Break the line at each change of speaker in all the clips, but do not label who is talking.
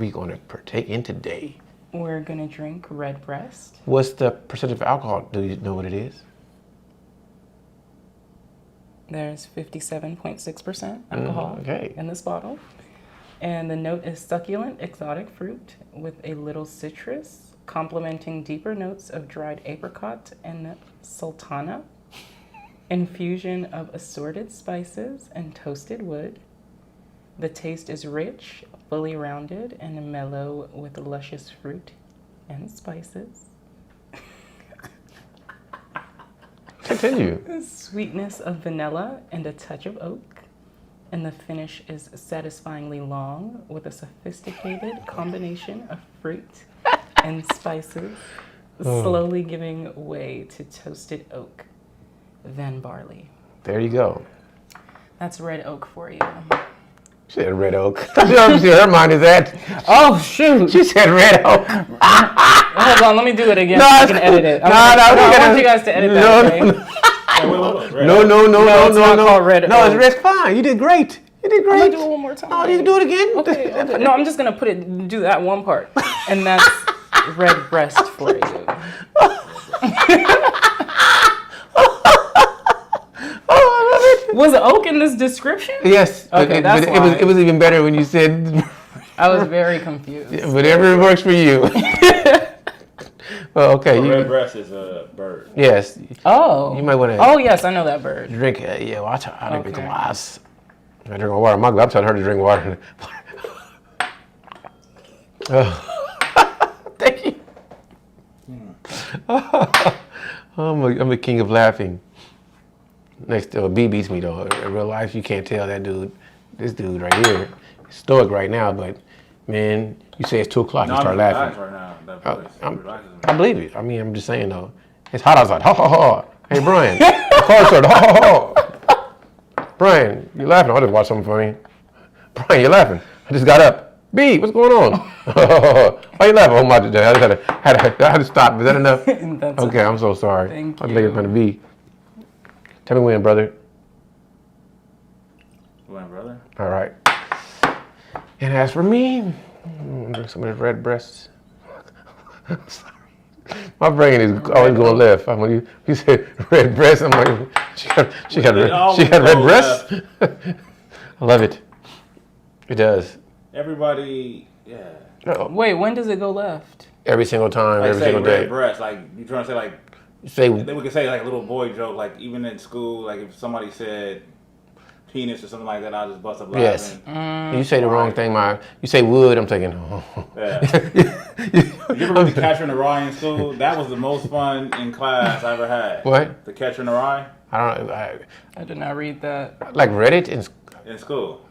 we going to partake in today?
We're going to drink Redbreast.
What's the percentage of alcohol? Do you know what it is?
There's 57.6% alcohol in this bottle. And the note is succulent exotic fruit with a little citrus, complementing deeper notes of dried apricot and sultana, infusion of assorted spices and toasted wood. The taste is rich, fully rounded, and mellow with luscious fruit and spices.
Continue.
Sweetness of vanilla and a touch of oak. And the finish is satisfyingly long with a sophisticated combination of fruit and spices, slowly giving way to toasted oak, then barley.
There you go.
That's red oak for you.
She said red oak. Her mind is at.
Oh, shoot.
She said red oak.
Hold on, let me do it again
No,
so I can edit it. I want you guys to edit that, okay?
No,
it's not called red
No,
oak.
it's fine. You did great. You did great.
I'm gonna do it one more time.
Oh, you can do it again.
Okay. No, I'm just gonna do that one part, and that's Redbreast for you. Was oak in this description?
Yes.
Okay,
but it was even better when you said.
I was very confused.
Whatever works for you. Well, okay.
Redbreast is a bird.
Yes.
Oh.
You might want to.
Oh yes, I know that bird.
Drink. Yeah. Watch out. I drink a glass. I drink water. I'm telling her to drink water. Thank you. I'm the king of laughing. Next, B beats me though. In real life, you can't tell that dude. This dude right here, is stoic right now, but man, you say it's 2 o'clock, you start laughing.
Right now,
I believe it. I mean, I'm just saying though. It's hot outside. Ha ha ha. Hey Brian, the car started. Ha ha ha. Brian, you laughing? I'll just watch something for me. Brian, you laughing? I just got up. B, what's going on? Why you laughing? Oh my! I had to stop. Is that enough? Okay, I'm so sorry.
Thank
I'll make it fun of B. Tell me when, brother.
When, brother?
All right. And as for me, I'm gonna drink some of this Redbreast. I'm sorry. My brain is always going left. I'm like, you said Redbreast. I'm like, she got red breasts. I love it. It does.
Everybody, yeah.
Wait, when does it go left?
Every single time,
Like
every
say
single day.
Redbreast, like you trying to say like. Then we could say like a little boy joke, like even in school, like if somebody said penis or something like that, I'll just bust up laughing.
Yes. You say the wrong thing, you say wood, I'm thinking, oh.
Yeah. You ever read The Catcher in the Rye in school? That was the most fun in class I ever had.
What?
The Catcher in the Rye?
I did not read that.
Like read it
in school.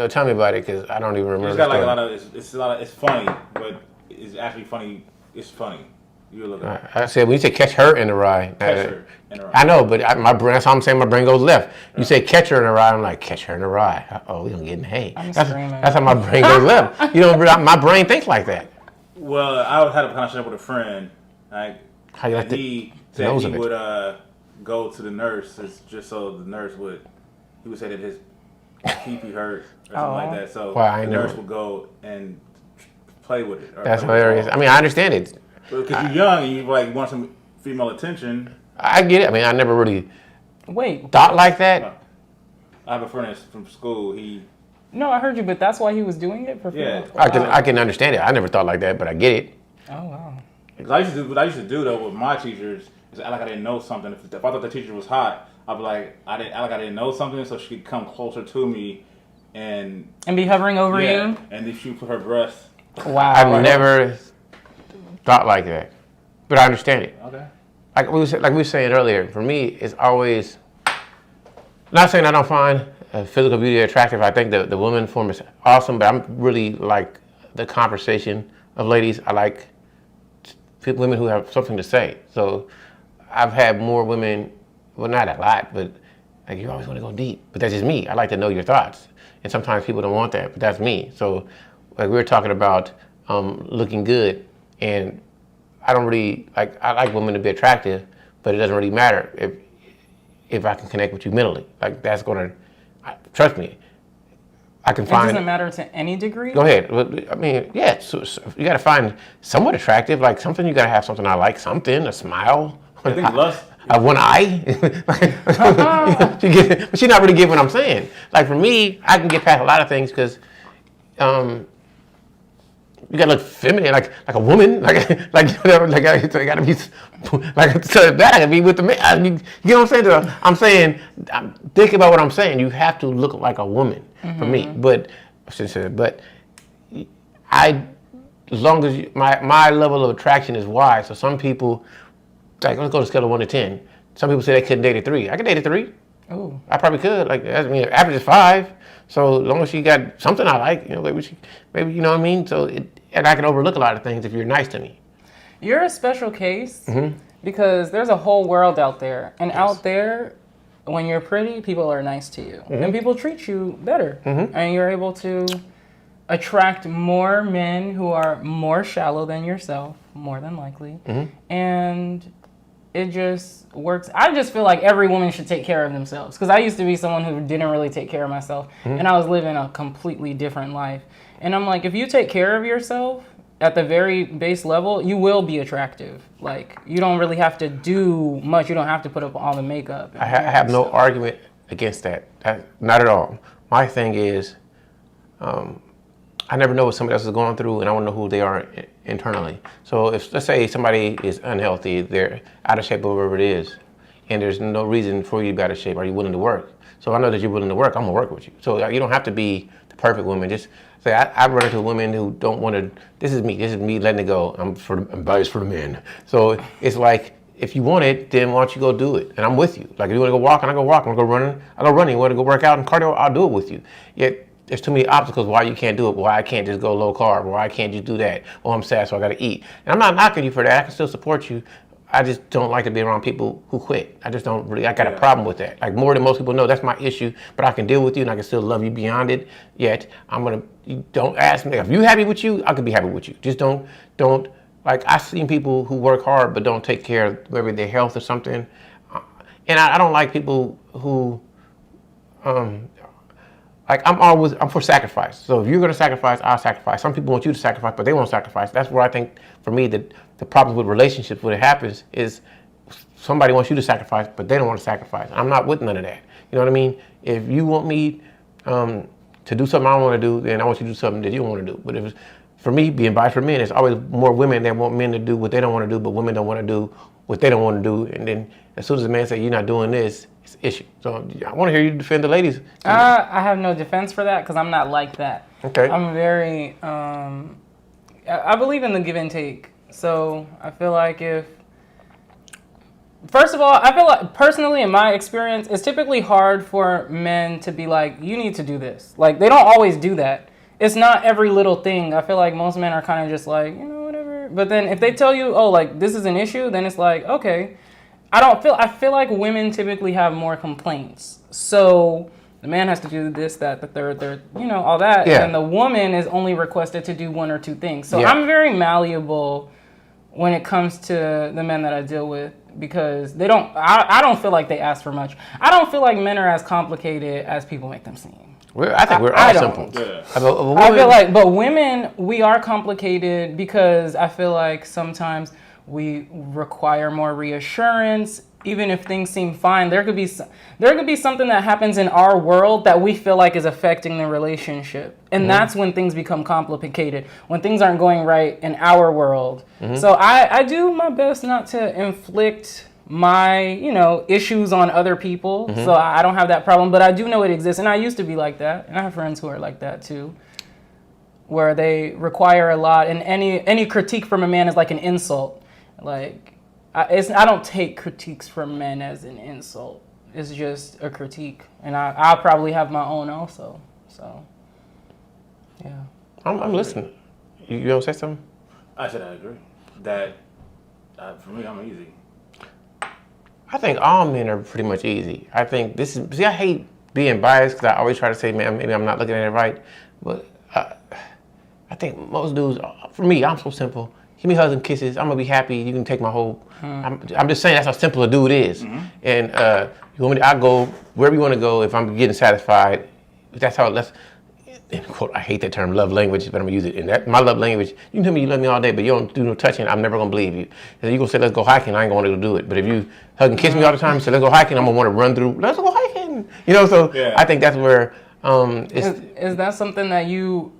Tell me about it, because I don't even remember.
It's got like a lot of, it's funny, but it's actually funny. It's funny. You look at it.
I said, when you say catch her in the rye.
Catch her in the rye.
I know, but that's how I'm saying my brain goes left. You say catch her in the rye, I'm like, catch her in the rye. Oh, we gonna get in the hay. That's how my brain goes left. You know, my brain thinks like that.
Well, I had a conversation with a friend. Like,
how you like
he said he would go to the nurse just so the nurse he would say that his pee-pee hurt or something like that. So the nurse would go and play with it.
That's hilarious. I mean, I understand it.
Because you're young and you want some female attention.
I get it. I mean, I never really
Wait.
thought like that.
I have a friend that's from school.
No, I heard you, but that's why he was doing it for female.
Yeah. I can understand it. I never thought like that, but I get it.
Oh wow.
What I used to do though with my teachers is act like I didn't know something. If I thought the teacher was hot, I'd be like, I didn't know something, so she could come closer to me and
be hovering over you.
And then she would put her breast.
Wow.
I've never thought like that, but I understand it.
Okay.
Like we were saying earlier, for me, it's always, not saying I don't find physical beauty attractive. I think the woman form is awesome, but I'm really like the conversation of ladies. I like women who have something to say. So I've had more women, well, not a lot, but like you always want to go deep. But that's just me. I like to know your thoughts. And sometimes people don't want that, but that's me. So like we were talking about looking good. And I don't really, I like women to be attractive, but it doesn't really matter if I can connect with you mentally. Like that's trust me, I can find.
It doesn't matter to any degree.
Go ahead. I mean, yeah. So you got to find somewhat attractive, like something. You got to have something I like, something, a smile.
I think lust.
One eye. But she's not really getting what I'm saying. Like for me, I can get past a lot of things because, you gotta look feminine, like a woman, like I gotta be like so that I can be with the man. You know what I'm saying? Think about what I'm saying. You have to look like a woman for me. But as long as my level of attraction is wide. So some people, like let's go to a scale of 1 to 10. Some people say they couldn't date a 3. I could date a 3.
Oh,
I probably could. Like I mean, average is 5. So as long as she got something I like, maybe you know what I mean. So and I can overlook a lot of things if you're nice to me.
You're a special case because there's a whole world out there, and out there, when you're pretty, people are nice to you, and people treat you better, and you're able to attract more men who are more shallow than yourself, more than likely, and it just works. I just feel like every woman should take care of themselves because I used to be someone who didn't really take care of myself, and I was living a completely different life. And I'm like, if you take care of yourself at the very base level, you will be attractive. Like, you don't really have to do much. You don't have to put up all the makeup.
I have no argument against that. Not at all. My thing is, I never know what somebody else is going through, and I want to know who they are internally. So if, let's say somebody is unhealthy, they're out of shape or whatever it is, and there's no reason for you to be out of shape, are you willing to work? So I know that you're willing to work, I'm gonna work with you. So you don't have to be the perfect woman. Just say, I run into women who don't want to, this is me letting it go. I'm biased for the men. So it's like, if you want it, then why don't you go do it? And I'm with you. Like if you want to go walking, I go walking. I go running, I go running. You want to go work out and cardio, I'll do it with you. Yet there's too many obstacles why you can't do it, why I can't just go low carb, why I can't just do that. Oh, I'm sad, so I gotta eat. And I'm not knocking you for that, I can still support you. I just don't like to be around people who quit. I just don't really, I got a problem with that. Like more than most people know, that's my issue, but I can deal with you and I can still love you beyond it. Yet, you don't ask me, if you happy with you, I could be happy with you. Just don't, like I've seen people who work hard but don't take care of maybe their health or something. And I don't like people who, like I'm for sacrifice. So if you're gonna sacrifice, I'll sacrifice. Some people want you to sacrifice, but they won't sacrifice. That's where I think, for me, that the problem with relationships, when it happens, is somebody wants you to sacrifice, but they don't want to sacrifice. I'm not with none of that. You know what I mean? If you want me to do something I don't want to do, then I want you to do something that you don't want to do. But if it's, for me, being biased for men, it's always more women that want men to do what they don't want to do, but women don't want to do what they don't want to do. And then as soon as a man says, you're not doing this, it's an issue. So I want to hear you defend the ladies.
I have no defense for that because I'm not like that.
Okay.
I'm very, I believe in the give and take. So I feel like first of all, I feel like personally in my experience, it's typically hard for men to be like, you need to do this. Like they don't always do that. It's not every little thing. I feel like most men are kind of just like, whatever. But then if they tell you, oh, like this is an issue, then it's like, okay. I feel like women typically have more complaints. So the man has to do this, that, the third, all that. Yeah. And the woman is only requested to do 1 or 2 things. So yeah. I'm very malleable when it comes to the men that I deal with because I don't feel like they ask for much. I don't feel like men are as complicated as people make them seem.
I think we're all simple.
Yeah. I feel like, but women, we are complicated because I feel like sometimes we require more reassurance. Even if things seem fine, there could be something that happens in our world that we feel like is affecting the relationship. And that's when things become complicated, when things aren't going right in our world. So I do my best not to inflict my, issues on other people. So I don't have that problem, but I do know it exists. And I used to be like that. And I have friends who are like that too, where they require a lot. And any critique from a man is like an insult. Like, I don't take critiques from men as an insult. It's just a critique. And I'll probably have my own also. So, yeah.
I'm listening. You don't say something?
I said I agree. That, for me, I'm easy.
I think all men are pretty much easy. I think I hate being biased because I always try to say, man, maybe I'm not looking at it right. But I think most dudes, for me, I'm so simple. Give me hugs and kisses. I'm gonna be happy. You can take my whole. I'm just saying that's how simple a dude is. And you want me? I go wherever you want to go if I'm getting satisfied. That's and quote, I hate that term, love language, but I'm gonna use it. And that my love language, you can tell me you love me all day, but you don't do no touching, I'm never gonna believe you. And you gonna say, let's go hiking, I ain't gonna want to do it. But if you hug and kiss me all the time, you say, let's go hiking, I'm gonna want to run through, let's go hiking. So I think that's where
is that something that you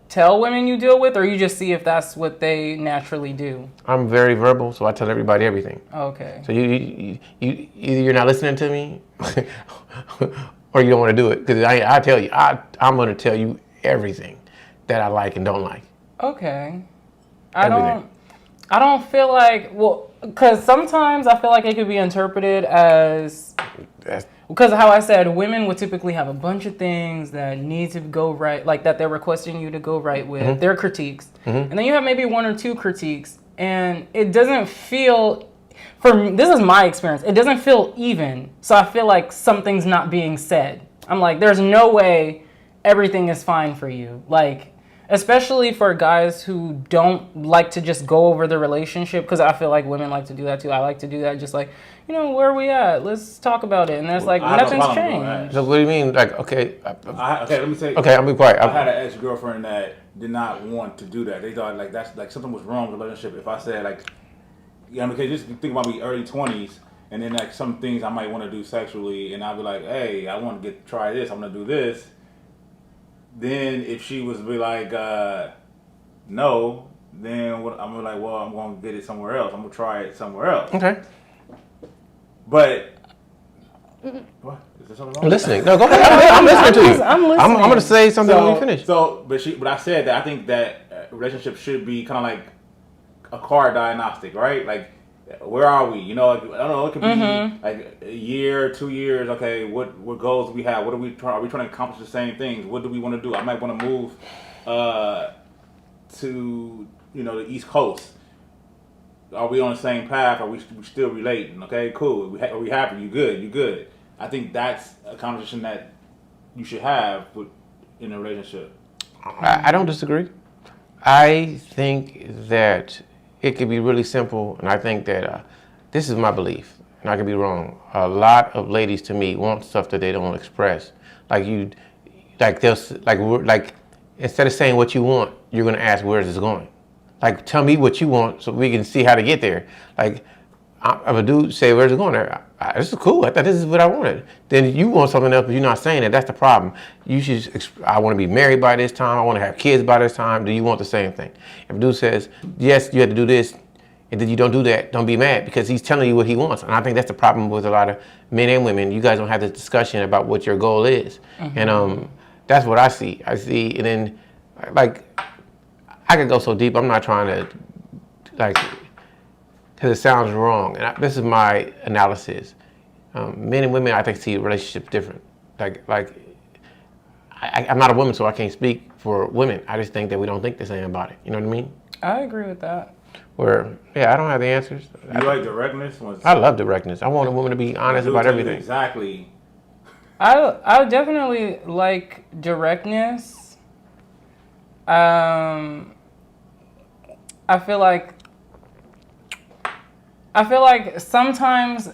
tell women you deal with, or you just see if that's what they naturally do?
I'm very verbal, so I tell everybody everything.
Okay.
So you either you're not listening to me, or you don't want to do it. Because I tell you, I'm going to tell you everything that I like and don't like.
Okay. I don't feel like, because sometimes I feel like it could be interpreted as, because how I said, women would typically have a bunch of things that need to go right, like that they're requesting you to go right with, their critiques. And then you have maybe one or two critiques, and it doesn't feel, this is my experience, it doesn't feel even. So I feel like something's not being said. I'm like, there's no way everything is fine for you. Like, especially for guys who don't like to just go over the relationship, because I feel like women like to do that too. I like to do that, just like, where are we at? Let's talk about it. And there's like, nothing's changed.
So what do you mean? Like, okay.
Let me say.
Okay, I'll be quiet.
I had an ex-girlfriend that did not want to do that. They thought like that's like something was wrong with the relationship. If I said like, because just think about me early 20s, and then like some things I might want to do sexually, and I'll be like, hey, I want to try this. I'm gonna do this. Then if she was be like, no, then I'm gonna be like, well, I'm gonna get it somewhere else. I'm gonna try it somewhere else.
Okay.
But what? Is there something wrong?
I'm listening. No, go ahead. I'm listening to you.
I'm listening.
I'm gonna say something when you finish.
But I said that I think that relationship should be kind of like a car diagnostic, right? Like, where are we? I don't know. It could be like a year, 2 years. Okay, what goals do we have? What are we trying? Are we trying to accomplish the same things? What do we want to do? I might want to move to the East Coast. Are we on the same path? Are we still relating? Okay, cool. Are we happy? You good? I think that's a conversation that you should have in a relationship.
I don't disagree. I think that it could be really simple, and I think that this is my belief, and I could be wrong. A lot of ladies, to me, want stuff that they don't express. Like instead of saying what you want, you're gonna ask where is this going. Like, tell me what you want so we can see how to get there. Like, if a dude say, where's it going there? This is cool. I thought this is what I wanted. Then you want something else, but you're not saying it. That's the problem. You should, I want to be married by this time. I want to have kids by this time. Do you want the same thing? If a dude says, yes, you have to do this, and then you don't do that, don't be mad, because he's telling you what he wants. And I think that's the problem with a lot of men and women. You guys don't have this discussion about what your goal is. And that's what I see. And then, like, I could go so deep. I'm not trying to, like, because it sounds wrong. And this is my analysis. Men and women, I think, see relationships different. I'm not a woman, so I can't speak for women. I just think that we don't think the same about it. You know what I mean?
I agree with that.
I don't have the answers.
You like directness?
I love directness. I want a woman to be honest about everything.
Exactly.
I definitely like directness. I feel like sometimes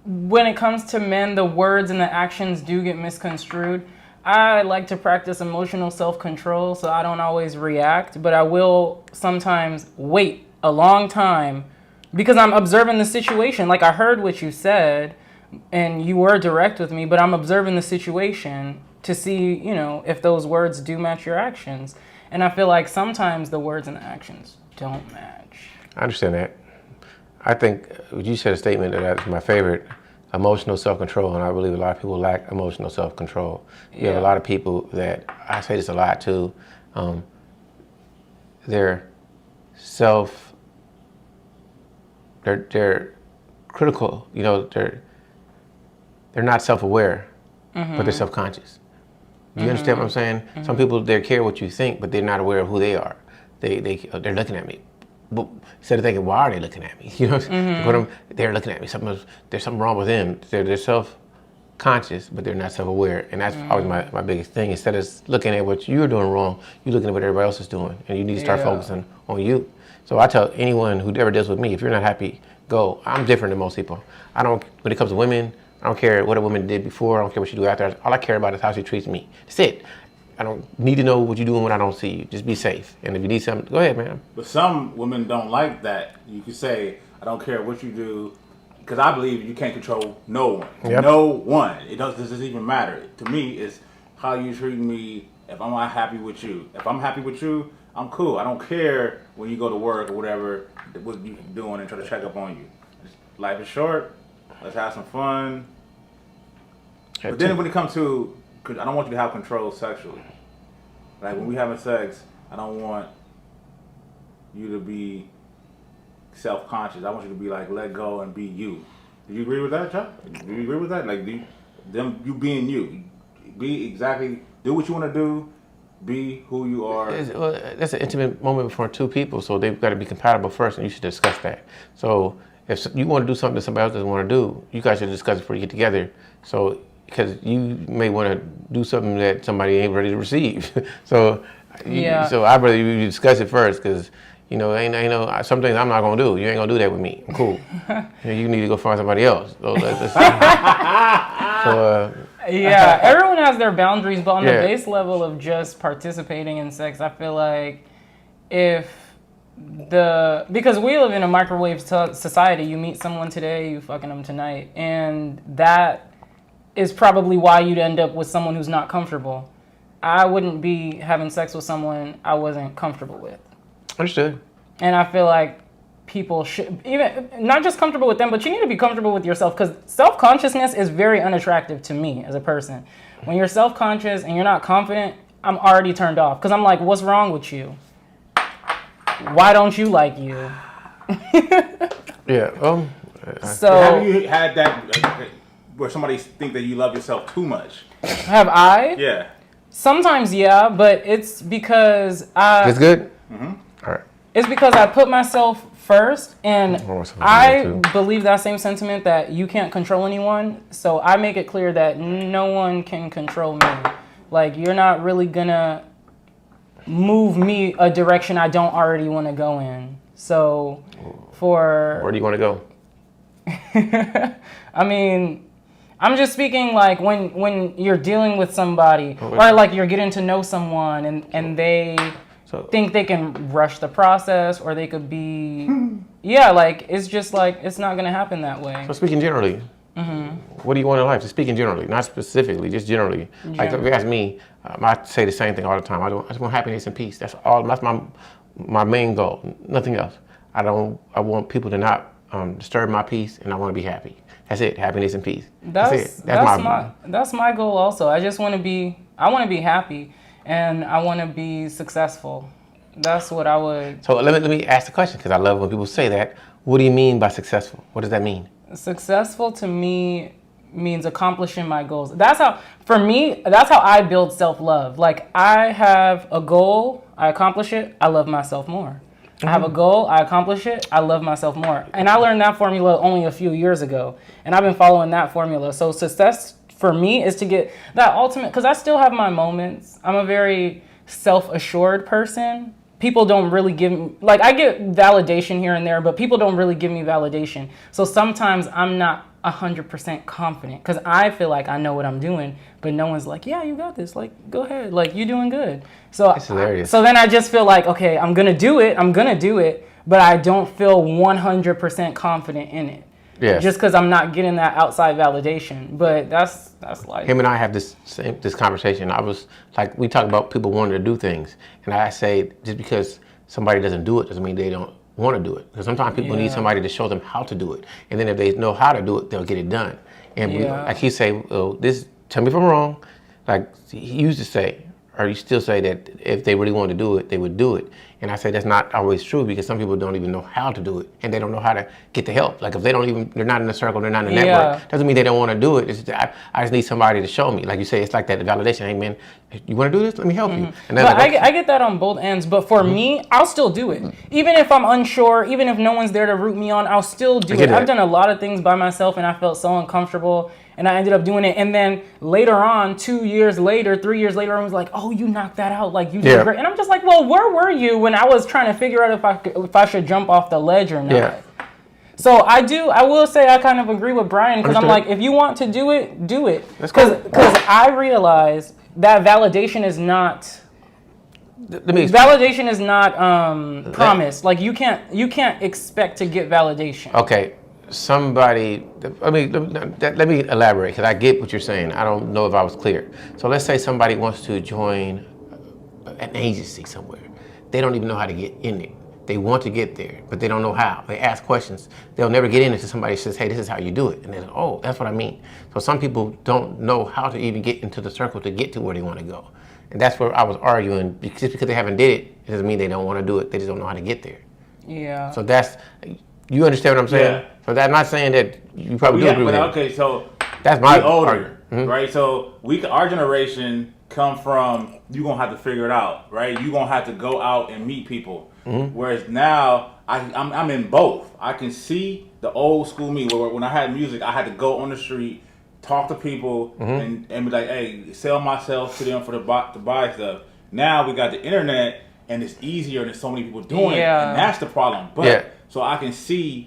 when it comes to men, the words and the actions do get misconstrued. I like to practice emotional self-control, so I don't always react, but I will sometimes wait a long time because I'm observing the situation. Like, I heard what you said and you were direct with me, but I'm observing the situation to see, if those words do match your actions. And I feel like sometimes the words and the actions don't match.
I understand that. I think you said a statement that's my favorite, emotional self-control, and I believe a lot of people lack emotional self-control. You have a lot of people that, I say this a lot too, they're critical, they're not self-aware, but they're self-conscious. Do you understand what I'm saying? Some people, they care what you think, but they're not aware of who they are. They're looking at me. But instead of thinking, why are they looking at me? They're looking at me. There's something wrong with them. They're self-conscious, but they're not self-aware. And that's always my biggest thing. Instead of looking at what you're doing wrong, you're looking at what everybody else is doing. And you need to start focusing on you. So I tell anyone who ever deals with me, if you're not happy, go. I'm different than most people. When it comes to women, I don't care what a woman did before. I don't care what she do after. All I care about is how she treats me. That's it. don't need to know what you're doing when I don't see you. Just be safe. And if you need something, go ahead, man.
But some women don't like that. You can say, I don't care what you do, because I believe you can't control no one. Yep. No one. It doesn't even matter. To me, it's how you treat me. If I'm not happy with you, if I'm happy with you, I'm cool. I don't care when you go to work or whatever, what you're doing and try to check up on you. Life is short. Let's have some fun. But then when it comes to, I don't want you to have control sexually. Like when we having sex, I don't want you to be self-conscious. I want you to be like, let go and be you. Do you agree with that, Chuck? Do you agree with that? Like, you being you. Be exactly, do what you want to do. Be who you are.
That's an intimate moment for two people, so they've got to be compatible first, and you should discuss that. So if you want to do something that somebody else doesn't want to do, you guys should discuss it before you get together. So, because you may want to do something that somebody ain't ready to receive. So I'd rather you discuss it first, because ain't some things I'm not gonna do. You ain't gonna do that with me. I'm cool. You need to go find somebody else. So
yeah, everyone has their boundaries, but on the base level of just participating in sex, I feel like because we live in a microwave society, you meet someone today, you fucking them tonight, and that is probably why you'd end up with someone who's not comfortable. I wouldn't be having sex with someone I wasn't comfortable with.
Understood.
And I feel like people should, even not just comfortable with them, but you need to be comfortable with yourself, because self-consciousness is very unattractive to me as a person. When you're self-conscious and you're not confident, I'm already turned off, because I'm like, what's wrong with you? Why don't you like you?
Yeah.
So have you had that where somebody think that you love yourself too much?
Have I?
Yeah.
Sometimes, yeah, but it's because
It's good?
Mm-hmm.
All right.
It's because I put myself first, and I believe that same sentiment that you can't control anyone, so I make it clear that no one can control me. Like, you're not really gonna move me a direction I don't already want to go in. So where
do you want to go?
I mean, I'm just speaking like when you're dealing with somebody, or like you're getting to know someone and they think they can rush the process, or they could be, like, it's just like, it's not going to happen that way.
So speaking generally, what do you want in life? Just speaking generally, not specifically, just generally. Like if you ask me, I say the same thing all the time. I just want happiness and peace. That's my main goal, nothing else. I want people to not disturb my peace, and I want to be happy. That's it, happiness and peace. That's
my goal also. I just want to be happy, and I want to be successful. That's what I would.
So let me ask the question, because I love when people say that. What do you mean by successful? What does that mean?
Successful to me means accomplishing my goals. That's how I build self-love. Like, I have a goal, I accomplish it, I love myself more. I have a goal, I accomplish it, I love myself more. And I learned that formula only a few years ago, and I've been following that formula. So success for me is to get that ultimate, because I still have my moments. I'm a very self-assured person. People don't really give me, like, I get validation here and there, but people don't really give me validation. So sometimes I'm not 100% confident, because I feel like I know what I'm doing, but no one's like, yeah, you got this, like, go ahead, like, you're doing good. So
it's hilarious.
So then I just feel like, okay, I'm gonna do it, but I don't feel 100% confident in it.
Yes.
Just because I'm not getting that outside validation. But that's like,
him and I have this conversation. I was like, we talk about people wanting to do things, and I say, just because somebody doesn't do it doesn't mean they don't want to do it. Because sometimes people need somebody to show them how to do it, and then if they know how to do it, they'll get it done. And like he say, tell me if I'm wrong. Like he used to say, or you still say that if they really wanted to do it, they would do it. And I say that's not always true, because some people don't even know how to do it, and they don't know how to get the help. Like if they're not in a circle, they're not in a network, doesn't mean they don't want to do it. It's just, I just need somebody to show me. Like you say, it's like that validation. Hey man, you want to do this? Let me help you. And
but I get that on both ends, but for me, I'll still do it. Even if I'm unsure, even if no one's there to root me on, I'll still do it. I've done a lot of things by myself, and I felt so uncomfortable, and I ended up doing it. And then later on, 2 years later, 3 years later, I was like, oh, you knocked that out. Like, you did great. And I'm just like, well, where were you when I was trying to figure out if I should jump off the ledge or not? Yeah. So I will say I kind of agree with Brian, because I'm like, if you want to do it, do it. Because I realize that validation is not. Validation is not promised. Like you can't expect to get validation.
Okay, somebody. Let me elaborate because I get what you're saying. I don't know if I was clear. So let's say somebody wants to join an agency somewhere. They don't even know how to get in it. They want to get there, but they don't know how. They ask questions. They'll never get in until somebody says, hey, this is how you do it. And they're like, oh, that's what I mean. So some people don't know how to even get into the circle to get to where they want to go. And that's where I was arguing. Just because they haven't did it, it doesn't mean they don't want to do it. They just don't know how to get there.
Yeah.
So you understand what I'm saying?
Yeah.
So that's not saying that you probably do agree with that.
Okay, so
that's my
older, right? So our generation come from, you're going to have to figure it out, right? You're going to have to go out and meet people. Whereas now, I'm in both. I can see the old school me, where when I had music, I had to go on the street, talk to people, and be like, hey, sell myself to them to buy stuff. Now we got the internet, and it's easier, and there's so many people doing it, and that's the problem. But so I can see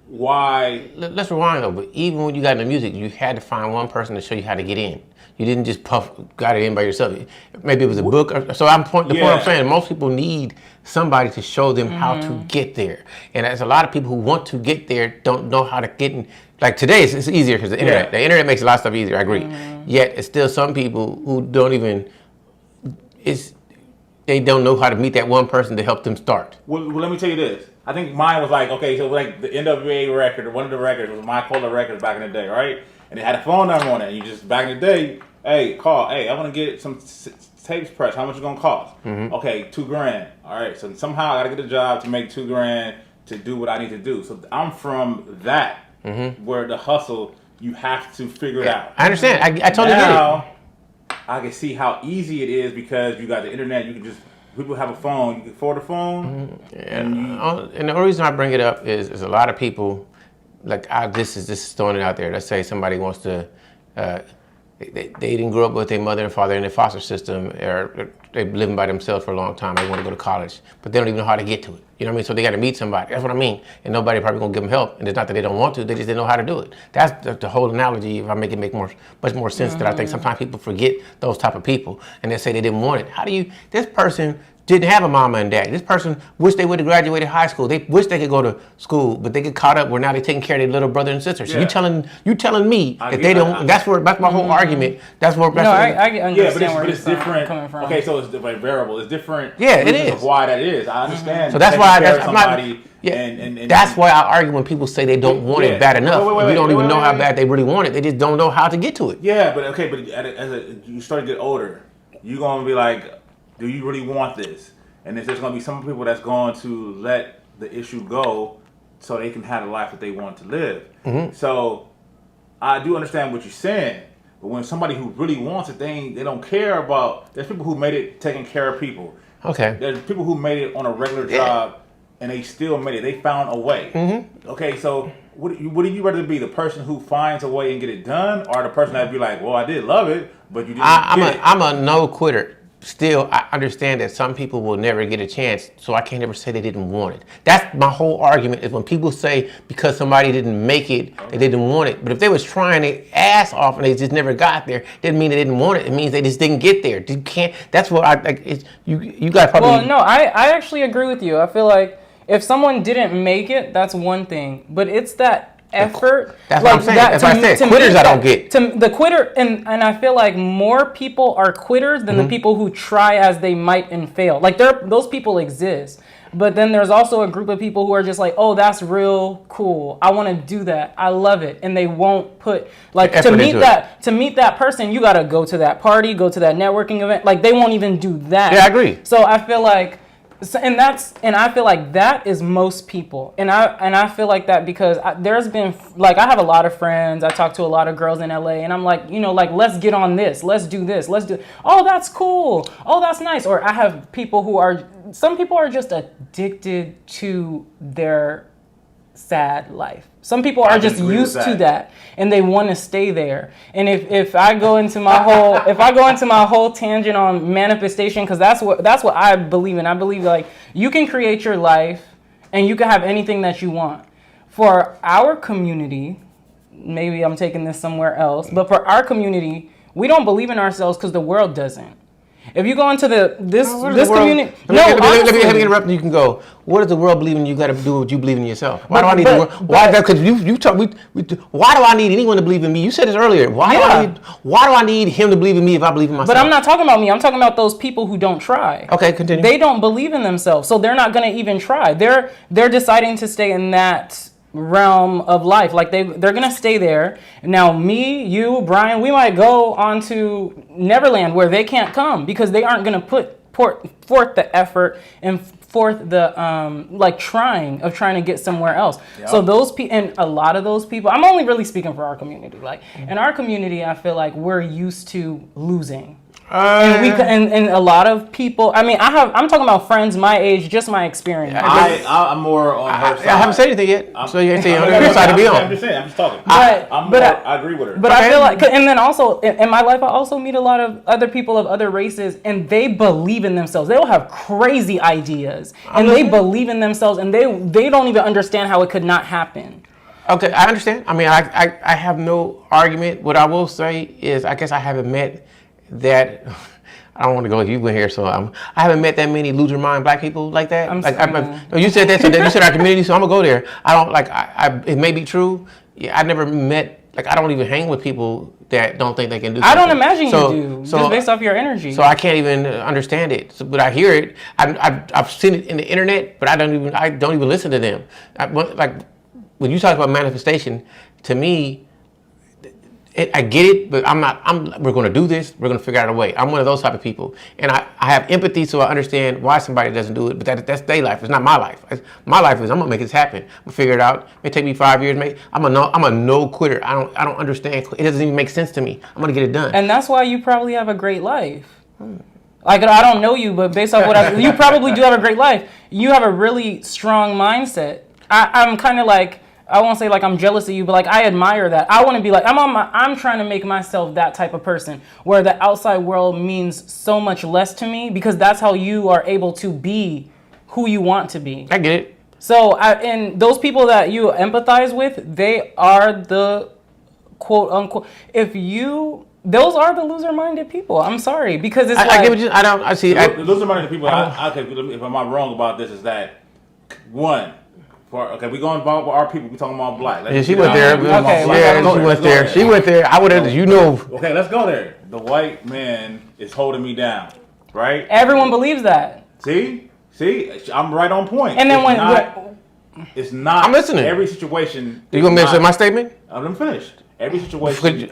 why.
Let's rewind though. But even when you got into music, you had to find one person to show you how to get in. You didn't just got it in by yourself. Maybe it was a book. So the point I'm saying, most people need somebody to show them how to get there. And there's a lot of people who want to get there, don't know how to get in. Like today, it's easier because the internet. Yeah. The internet makes a lot of stuff easier, I agree. Yet, it's still some people who don't even, they don't know how to meet that one person to help them start.
Well, let me tell you this. I think mine was like, okay, so like the NWA record, or one of the records was My Cola Records back in the day, right? And it had a phone number on it. And you just, back in the day, hey, call. Hey, I want to get some tapes pressed. How much it going to cost? Okay, $2,000. All right, so somehow I got to get a job to make $2,000 to do what I need to do. So I'm from that, where the hustle, you have to figure it out.
I understand. I totally get it.
Now, I can see how easy it is because you got the internet. You can just, people have a phone. You can afford a phone.
And the only reason I bring it up is a lot of people, like this is throwing it out there. Let's say somebody wants to, they didn't grow up with their mother and father in the foster system, or they've living by themselves for a long time. They want to go to college, but they don't even know how to get to it. You know what I mean? So they got to meet somebody. That's what I mean. And nobody probably gonna give them help. And it's not that they don't want to; they just didn't know how to do it. That's the whole analogy. If I make it make much more sense, that I think sometimes people forget those type of people, and they say they didn't want it. How do you? This person didn't have a mama and daddy. This person wished they would have graduated high school. They wish they could go to school, but they get caught up where now they're taking care of their little brother and sister. So you telling me that they don't? That's my whole argument. I
understand
but it's different. Coming from. Okay, so it's like variable. It's different.
Yeah, it is.
Of why that is. I understand.
So that's why that's why I argue when people say they don't want it bad enough. We don't even know how bad they really want it. They just don't know how to get to it.
Yeah, but as you start to get older, you're gonna be like, do you really want this? And there's going to be some people that's going to let the issue go so they can have the life that they want to live. So I do understand what you're saying, but when somebody who really wants it, they don't care about. There's people who made it taking care of people.
Okay.
There's people who made it on a regular job and they still made it. They found a way. Okay, so would you rather be the person who finds a way and get it done, or the person that'd be like, well, I did love it, but you didn't
I'm a no quitter. Still, I understand that some people will never get a chance, so I can't ever say they didn't want it. That's my whole argument, is when people say because somebody didn't make it, they didn't want it. But if they was trying their ass off and they just never got there, didn't mean they didn't want it. It means they just didn't get there. You can't. That's what I like. You got probably.
Well, no, I actually agree with you. I feel like if someone didn't make it, that's one thing, but it's that effort.
That's like what I'm saying. That's what I said. Quitters I don't get.
The quitter, and I feel like more people are quitters than the people who try as they might and fail. Like those people exist. But then there's also a group of people who are just like, oh, that's real cool. I want to do that. I love it. And they won't put to meet that person, you got to go to that party, go to that networking event. Like they won't even do that.
Yeah, I agree.
So I feel like I feel like that is most people, and I feel like that because there's been like I have a lot of friends. I talk to a lot of girls in LA, and I'm like, let's get on this, let's do this, let's do. Oh, that's cool. Oh, that's nice. Or I have people some people are just addicted to their sad life. Some people are just used to that and they want to stay there. And if I go into my whole tangent on manifestation, because that's what I believe in. I believe like you can create your life and you can have anything that you want. For our community, maybe I'm taking this somewhere else, but for our community, We don't believe in ourselves because the world doesn't. If you go into this community,
let me interrupt. You can go. What does the world believe in? You got to do what you believe in yourself. Why do I need the world? Why? Because you talk. Why do I need anyone to believe in me? You said this earlier. Why do I need him to believe in me if I believe in myself?
But I'm not talking about me. I'm talking about those people who don't try.
Okay, continue.
They don't believe in themselves, so they're not going to even try. They're deciding to stay in that realm of life. Like they're gonna stay there. Now me, you, Brian, we might go on to Neverland where they can't come because they aren't gonna put forth the effort and forth the trying to get somewhere else. Yep. So those people, and a lot of those people, I'm only really speaking for our community. Like in our community, I feel like we're used to losing. And a lot of people. I mean, I'm talking about friends my age, just my experience.
I'm more on her side.
I haven't said anything yet, so you ain't saying on her side to be on.
I'm just saying. I'm just talking.
I
agree with her.
But I feel like, and then also in my life, I also meet a lot of other people of other races, and they believe in themselves. They'll have crazy ideas, and they believe in themselves, and they don't even understand how it could not happen.
Okay, I understand. I mean, I have no argument. What I will say is, I guess I haven't met that. I don't want to go if you went here, so I haven't met that many loser mind black people like that. You said that, so you said our community, so I'm gonna go there. I don't like. It may be true. Yeah, I never met. Like, I don't even hang with people that don't think they can do something.
I don't imagine you do, just based off your energy.
So I can't even understand it. But I hear it. I've seen it in the internet, but I don't even listen to them. Like when you talk about manifestation, to me. I get it, but we're going to do this. We're going to figure out a way. I'm one of those type of people. And I have empathy, so I understand why somebody doesn't do it. But that's their life. It's not my life. My life is I'm going to make this happen. I'm going to figure it out. It may take me 5 years. I'm a no quitter. I don't understand. It doesn't even make sense to me. I'm going to get it done.
And that's why you probably have a great life. Like, I don't know you, but based off what you probably do have a great life. You have a really strong mindset. I'm kind of like, I won't say like I'm jealous of you, but like I admire that. I want to be like I'm trying to make myself that type of person where the outside world means so much less to me because that's how you are able to be who you want to be.
I get it.
So and those people that you empathize with, they are the quote unquote. Those are the loser-minded people. I'm sorry because it's
I get what I see.
The loser-minded people. If I'm not wrong about this, is that one. We going about our people. We talking about black.
She went there. She went there. I would have,
Okay, let's go there. The white man is holding me down, right?
Everyone believes that.
See, I'm right on point.
And then
it's not.
I'm listening.
Every situation.
You gonna mention my statement?
I'm finished. Every situation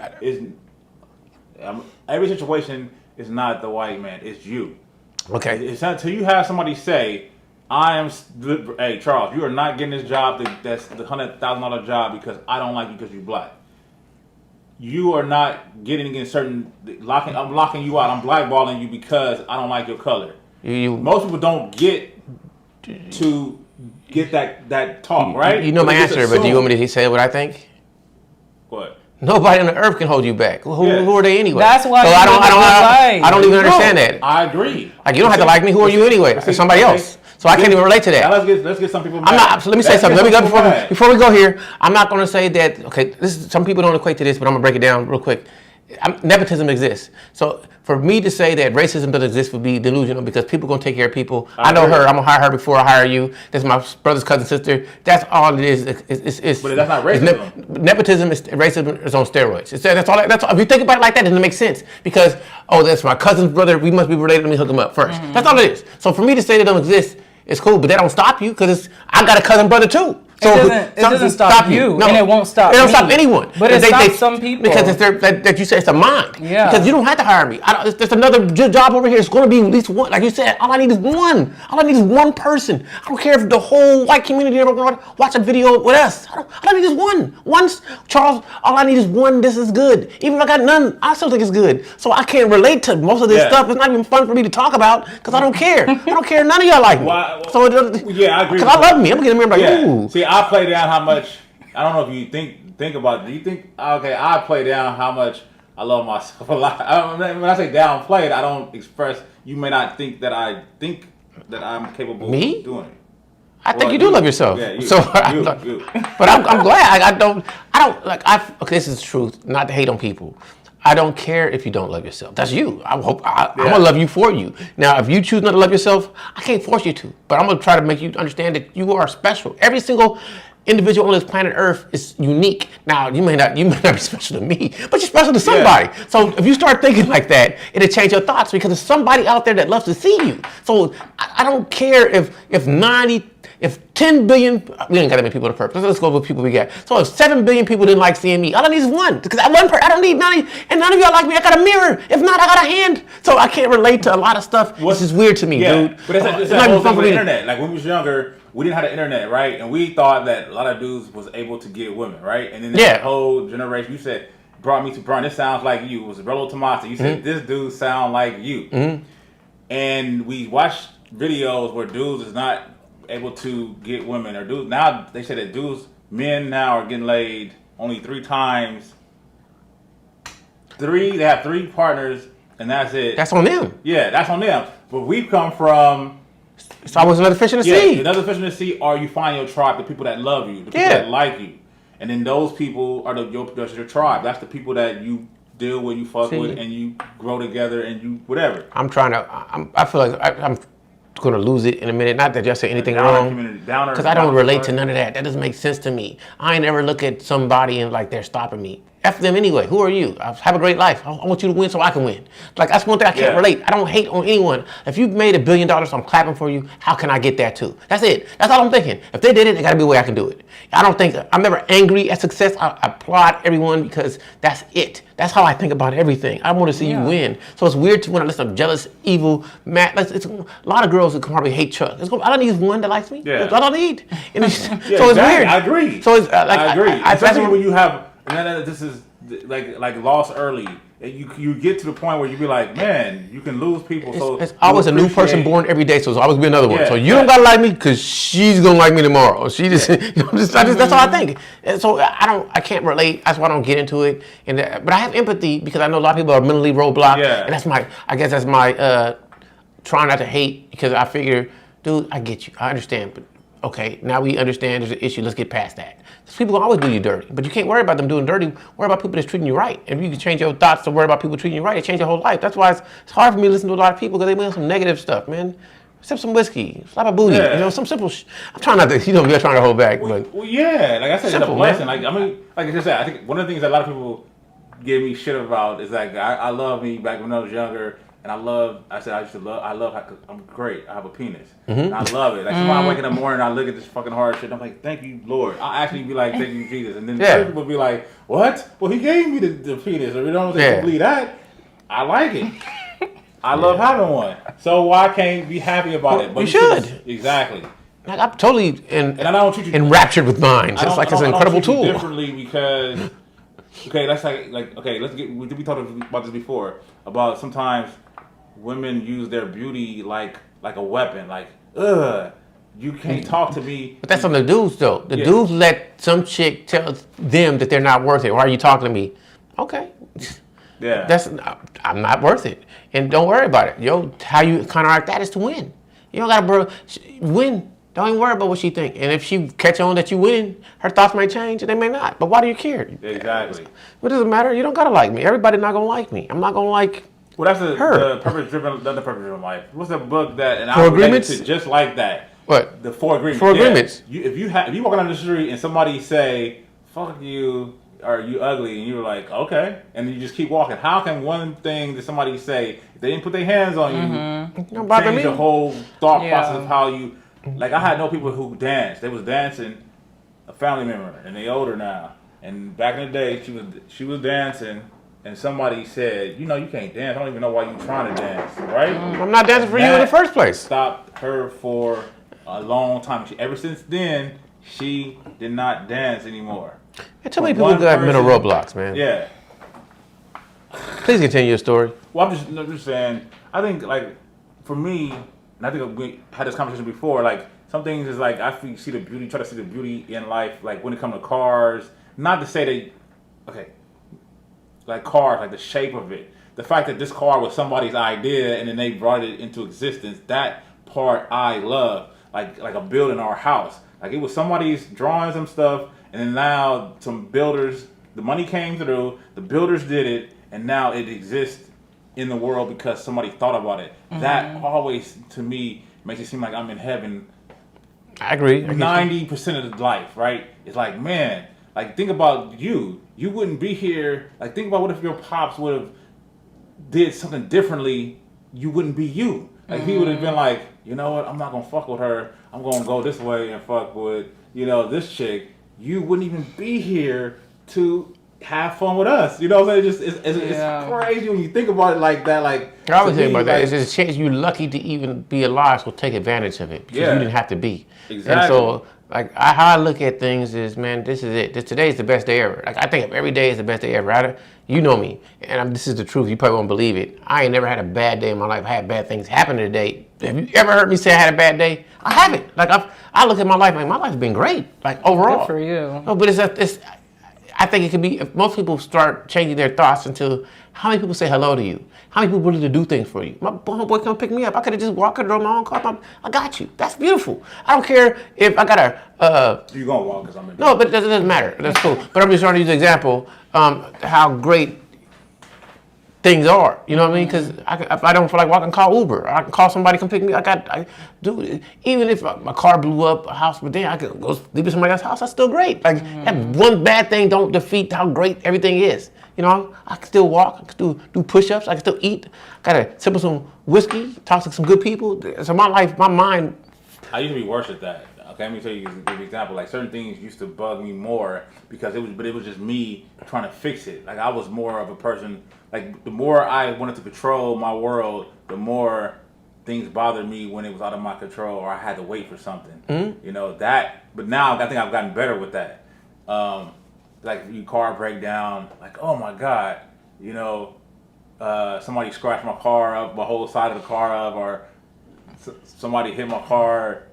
is not the white man. It's you.
Okay.
It's not until you have somebody say. Hey Charles, you are not getting this job. That's the $100,000 job because I don't like you because you're black. You are not getting in certain locking. I'm locking you out. I'm blackballing you because I don't like your color. Most people don't get to get that talk right.
You know my answer, but do you want me to say what I think?
What?
Nobody on the earth can hold you back. Who are they anyway?
That's why.
So I don't even understand that.
I agree.
Like you don't have to like me. Who are you anyway? It's somebody else. So I can't even relate to that.
Now let's get some people back.
So let me say something. Let me go before we go here. I'm not going to say that. Okay, some people don't equate to this, but I'm going to break it down real quick. Nepotism exists. So for me to say that racism doesn't exist would be delusional because people are going to take care of people. I know her. I'm going to hire her before I hire you. That's my brother's cousin, sister. That's all it is.
But that's not racism.
Nepotism is racism is on steroids. That's all. If you think about it like that, it doesn't make sense because that's my cousin's brother. We must be related. Let me hook him up first. Mm-hmm. That's all it is. So for me to say they don't exist, it's cool, but that don't stop you because I got a cousin brother too. So
it doesn't stop you, and it won't stop.
It don't stop anyone.
But it stops some people
because it's that you said it's a mind.
Yeah.
Because you don't have to hire me. There's another job over here. It's going to be at least one. Like you said, all I need is one. All I need is one person. I don't care if the whole white community ever going to watch a video with us. All I need is one. Once Charles, all I need is one. This is good. Even if I got none, I still think it's good. So I can't relate to most of this stuff. It's not even fun for me to talk about because I don't care. I don't care. None of y'all like me. I agree. Because I love me. I'm gonna get a like, ooh.
See, I play down how much. I don't know if you think about it. Do you think I play down how much I love myself a lot. When I say downplayed, I don't express. You may not think that I think that I'm capable of doing it.
I think you do love yourself.
Yeah,
you. But I'm glad. I don't like. Okay, this is the truth. Not to hate on people. I don't care if you don't love yourself. That's you. I'm gonna love you for you. Now, if you choose not to love yourself, I can't force you to. But I'm gonna try to make you understand that you are special. Every single individual on this planet Earth is unique. Now, you may not be special to me, but you're special to somebody. Yeah. So if you start thinking like that, it'll change your thoughts because there's somebody out there that loves to see you. So I don't care if 10 billion, we ain't got that many people on the purpose. Let's go with people we got. So if 7 billion people didn't like seeing me, all I need is one. Because I don't need none, and none of y'all like me. I got a mirror. If not, I got a hand. So I can't relate to a lot of stuff. This is weird to me, dude.
But it's that whole thing with the internet. Like when we was younger, we didn't have the internet, right? And we thought that a lot of dudes was able to get women, right? And then that whole generation, you said, brought me to Brian, this sounds like you. It was Rello Tomasi. You said, this dude sound like you. And we watched videos where dudes is not able to get women, or dudes now they say that men now are getting laid only 3 times. They have 3 partners, and that's it.
That's on them.
Yeah, that's on them. But we've come from.
It's always another fish in the sea.
Another fish in the sea, or you find your tribe, the people that love you, the people that like you, and then those people are your tribe. That's the people that you deal with, you fuck with, and you grow together, and you whatever.
I feel like I'm going to lose it in a minute. Not that y'all say anything wrong, because I don't relate to none of that. That doesn't make sense to me. I ain't never look at somebody and like they're stopping me. F them anyway. Who are you? Have a great life. I want you to win so I can win. Like, that's one thing I can't relate. I don't hate on anyone. If you made $1 billion, I'm clapping for you. How can I get that too? That's it. That's all I'm thinking. If they did it, there got to be a way I can do it. I'm never angry at success. I applaud everyone because that's it. That's how I think about everything. I want to see you win. So it's weird when I listen to jealous, evil, mad. It's a lot of girls that can probably hate Chuck. I don't need one that likes me. That's all I need. So it's weird.
I agree.
So it's
I agree. Especially when you have. And this is like lost early. You get to the point where you be like, man, you can lose people. So
it's always a new person born every day. So it's always be another one. So you don't gotta like me because she's gonna like me tomorrow. She just, that's all I think. And so I can't relate. That's why I don't get into it. But I have empathy because I know a lot of people are mentally roadblocked. And that's my trying not to hate, because I figure, dude, I get you. I understand, but okay, now we understand there's an issue. Let's get past that. People will always do you dirty, but you can't worry about them doing dirty. Worry about people that's treating you right. If you can change your thoughts to worry about people treating you right, it change your whole life. That's why it's hard for me to listen to a lot of people, because they bring some negative stuff, man. Sip some whiskey, slap a booty, some simple. I'm trying not to, you're trying to hold back, but
like I said, it's a blessing. Like I just said, I think one of the things that a lot of people give me shit about is like I love me back when I was younger. And I love how I'm great. I have a penis. And I love it. Like, sometimes I wake in the morning and I look at this fucking hard shit. I'm like, thank you, Lord. I'll actually be like, thank you, Jesus. And then other people be like, what? Well, he gave me the penis. Or you know what I'm saying? Believe that. I like it. I love having one. So why can't you be happy about it? But
you should.
Exactly.
Like, I'm totally
and I don't treat you
enraptured with mine. It's like it's an incredible tool.
Differently because, let's we talked about this before, about sometimes women use their beauty like a weapon. Like, you can't talk to me.
But that's on the dudes, though. The dudes let some chick tell them that they're not worth it. Why are you talking to me? Okay. Yeah. I'm not worth it. And don't worry about it. How you counteract that is to win. You don't gotta win. Don't even worry about what she think. And if she catch on that you win, her thoughts may change and they may not. But why do you care?
Exactly.
What does it matter? You don't gotta like me. Everybody's not gonna like me. I'm not gonna like.
Well, that's the purpose-driven life. What's the book that? And I related to just like that.
What?
The 4 Agreements.
4 Agreements.
If you walk down the street and somebody say, "Fuck you," or "You ugly," and you're like, "Okay," and you just keep walking. How can one thing that somebody say, if they didn't put their hands on you, change the whole thought process of how you? Like, I had no people who danced. They was dancing, a family member, and they older now. And back in the day, she was dancing. And somebody said, you can't dance. I don't even know why you're trying to dance, right?
I'm not dancing for you in the first place.
Stopped her for a long time. Ever since then, she did not dance anymore.
Too many people got mental roadblocks, man.
Yeah.
Please continue your story.
Well, I'm just saying, I think, like, for me, and I think we had this conversation before, like, some things is like, I try to see the beauty in life, like, when it comes to cars. Not to say that, like cars, like the shape of it. The fact that this car was somebody's idea and then they brought it into existence, that part I love. Like a building or a house. Like, it was somebody's drawings and stuff, and then now some builders, the money came through, the builders did it, and now it exists in the world because somebody thought about it. That always, to me, makes it seem like I'm in heaven.
I agree.
90% of the life, right? It's like, man, like think about you. You wouldn't be here. Like think about what if your pops would have did something differently. You wouldn't be you. Like he would have been like, you know what? I'm not gonna fuck with her. I'm gonna go this way and fuck with this chick. You wouldn't even be here to have fun with us. You know what I'm saying? It's crazy when you think about it like that. Like
I always think about that. It's a chance you're lucky to even be alive, so take advantage of it because you didn't have to be.
Exactly.
And so, like how I look at things is, man, this is it. Today is the best day ever. Like I think every day is the best day ever. You know me, and this is the truth. You probably won't believe it. I ain't never had a bad day in my life. I had bad things happen today. Have you ever heard me say I had a bad day? I haven't. Like I look at my life, like my life's been great. Like overall.
Good for you.
No, but it's. I think it could be, if most people start changing their thoughts into how many people say hello to you? How many people willing to do things for you? My homeboy come pick me up. I could have just walked or drove my own car. I got you. That's beautiful. I don't care if I got a...
You're going to walk because I'm in...
No, but that doesn't matter. That's cool. But I'm just trying to use an example how great things are. You know what I mean? Because if I don't feel like walking, call Uber. I can call somebody come pick me up. Even if my car blew up, a house, but then I could go sleep at somebody else's house. That's still great. Like that one bad thing don't defeat how great everything is. You know, I can still walk. I can still do push-ups. I can still eat. Gotta sip some whiskey. Talk to some good people. So my life, my mind.
I used to be worse at that. Okay, let me tell you an example. Like certain things used to bug me more because it was just me trying to fix it. Like I was more of a person. Like the more I wanted to control my world, the more things bothered me when it was out of my control or I had to wait for something. You know that. But now I think I've gotten better with that. Like your car break down, like oh my god, somebody scratched my car up, my whole side of the car up, or somebody hit my car.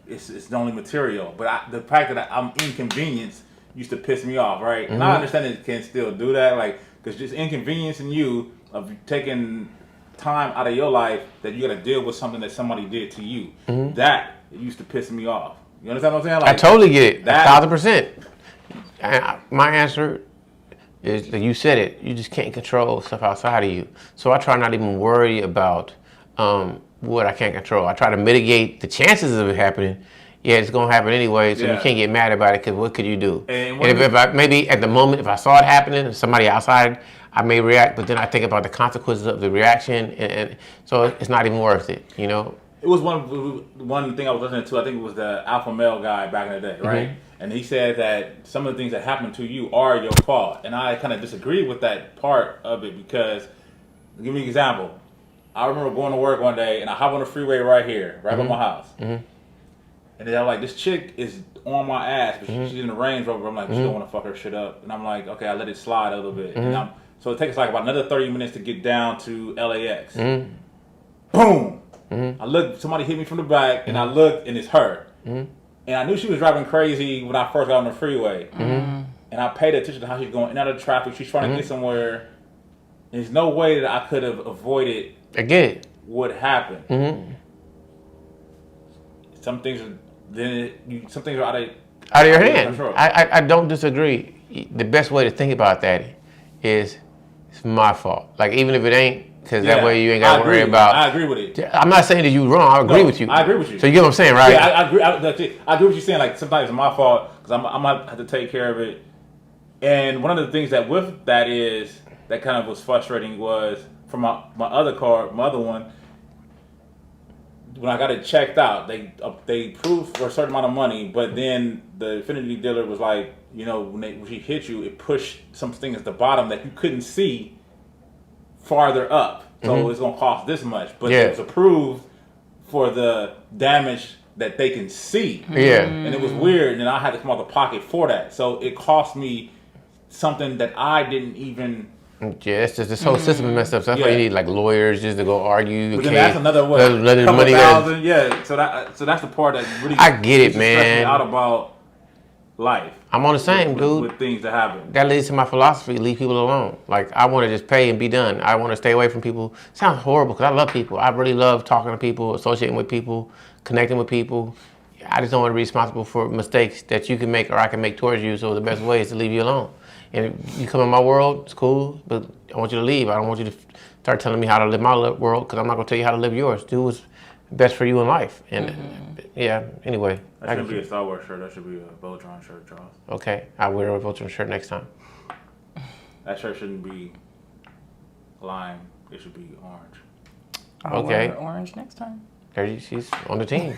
It's the only material. But the fact that I'm inconvenienced used to piss me off, right? And I understand that it can still do that, like. Because just inconveniencing you of taking time out of your life that you got to deal with something that somebody did to you. That used to piss me off. You understand what I'm saying? Like,
I totally get it. 1,000%. And my answer is that you said it. You just can't control stuff outside of you. So I try not to even worry about what I can't control. I try to mitigate the chances of it happening. Yeah, it's gonna happen anyway, so you can't get mad about it because what could you do? And if I maybe at the moment, if I saw it happening, somebody outside, I may react, but then I think about the consequences of the reaction, and so it's not even worth it, you know?
It was one thing I was listening to, I think it was the alpha male guy back in the day, right? And he said that some of the things that happen to you are your fault. And I kind of disagree with that part of it because, I'll give you an example. I remember going to work one day and I hop on the freeway right here, right by my house. And then I'm like, this chick is on my ass, but she's in the Range Rover. I'm like, she don't want to fuck her shit up. And I'm like, okay, I let it slide a little bit. And so it takes like about another 30 minutes to get down to LAX. Boom! I looked, somebody hit me from the back, and I looked, and it's her. And I knew she was driving crazy when I first got on the freeway. And I paid attention to how she's going in and out of the traffic. She's trying to get somewhere. There's no way that I could have avoided what happened. Some things are out of
your hand. I don't disagree. The best way to think about that is it's my fault. Like even if it ain't, because that way you ain't got to worry about.
I agree with it.
I'm not saying that you're wrong. I agree with you.
I agree with you.
So you get what I'm saying, right?
Yeah, I agree. I agree with what you're saying. Like sometimes it's my fault because I might have to take care of it. And one of the things that with that is that kind of was frustrating was for my other car, my other one. When I got it checked out, they approved for a certain amount of money, but then the Infinity dealer was like, when she hit you, it pushed some things at the bottom that you couldn't see farther up. So it's gonna cost this much, but it was approved for the damage that they can see. And it was weird, and I had to come out of the pocket for that. So it cost me something that I didn't even.
Yeah, it's just this whole system is messed up. So that's why you need like lawyers just to go argue.
But then that's another couple thousand. Yeah, so that's the part that really
I get it, man.
Stressed me out about life.
I'm on the same, dude.
With things that happen.
That leads to my philosophy: leave people alone. Like I want to just pay and be done. I want to stay away from people. It sounds horrible because I love people. I really love talking to people, associating with people, connecting with people. I just don't want to be responsible for mistakes that you can make or I can make towards you. So the best way is to leave you alone. And if you come in my world, it's cool, but I want you to leave. I don't want you to start telling me how to live my world, because I'm not going to tell you how to live yours. Do what's best for you in life. And anyway.
That shouldn't be a Star Wars shirt. That should be a Voltron shirt, Charles.
Okay, I'll wear a Voltron shirt next time.
That shirt shouldn't be lime. It should be orange.
I'll wear orange next time.
She's on the team.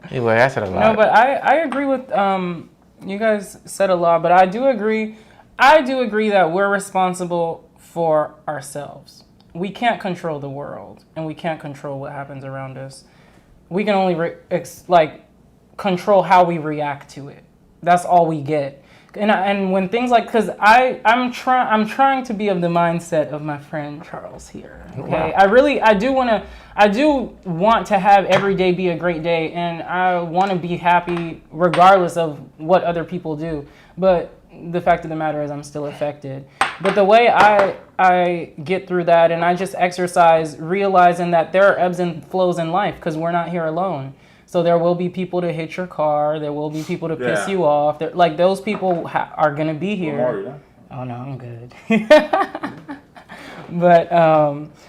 Anyway, I said a lot.
No, but I agree with you guys said a lot, but I do agree that we're responsible for ourselves. We can't control the world, and we can't control what happens around us. We can only control how we react to it. That's all we get. And when things like, because I'm trying to be of the mindset of my friend Charles here. Okay, wow. I do want to have every day be a great day, and I want to be happy regardless of what other people do. But the fact of the matter is, I'm still affected. But the way I get through that, and I just exercise realizing that there are ebbs and flows in life, because we're not here alone. So there will be people to hit your car. There will be people to piss you off. Like, those people are going to be here. Oh, no, I'm good. But,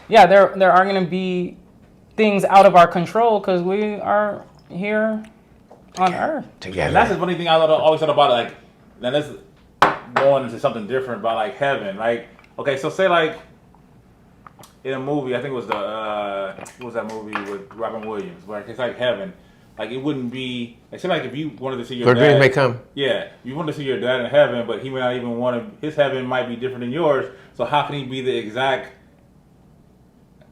there are going to be things out of our control, because we are here on Earth.
Together.
And that's the funny thing I always thought about, like, now let's going into something different about, like, heaven. Like, okay, so say, like, in a movie, I think it was what was that movie with Robin Williams, where it's like heaven. Like, it wouldn't be, like, say, like, if you wanted to see your dad.
Dreams may come.
Yeah, you wanted to see your dad in heaven, but he may not even want to, his heaven might be different than yours, so how can he be the exact,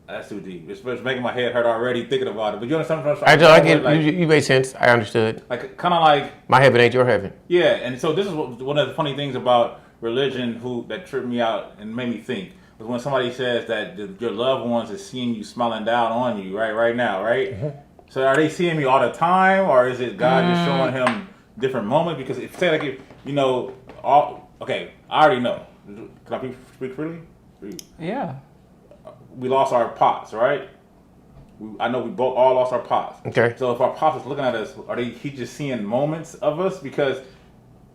that's too deep. It's making my head hurt already thinking about it, but you understand what I'm
saying? Like, you made sense. I understood.
Like, kind of like.
My heaven ain't your heaven.
Yeah, and so this is one of the funny things about religion that tripped me out and made me think. Was when somebody says that your loved ones is seeing you smiling down on you right now, right? Mm-hmm. So are they seeing me all the time, or is it God just showing him different moments? Because okay, I already know. Can I speak freely?
Yeah.
We lost our pops, right? I know we both all lost our pops.
Okay.
So if our pops is looking at us, he just seeing moments of us? Because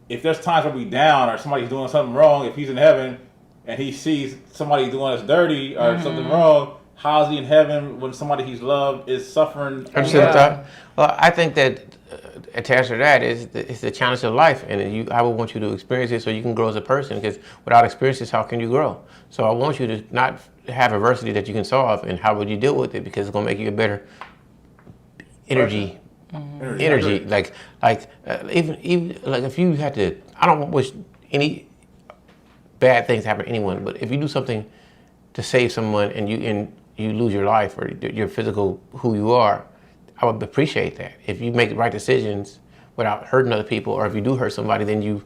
if there's times where we down or somebody's doing something wrong, if he's in heaven and he sees somebody doing us dirty or something wrong, how's he in heaven when somebody he's loved is suffering?
Well, I think that to answer that is it's the challenge of life, and I would want you to experience it so you can grow as a person, because without experiences, how can you grow? So I want you to not have adversity that you can solve, and how would you deal with it, because it's going to make you a better energy. Like even like if you had to, I don't wish any bad things happen to anyone, but if you do something to save someone and you lose your life or your physical who you are, I would appreciate that. If you make the right decisions without hurting other people, or if you do hurt somebody, then you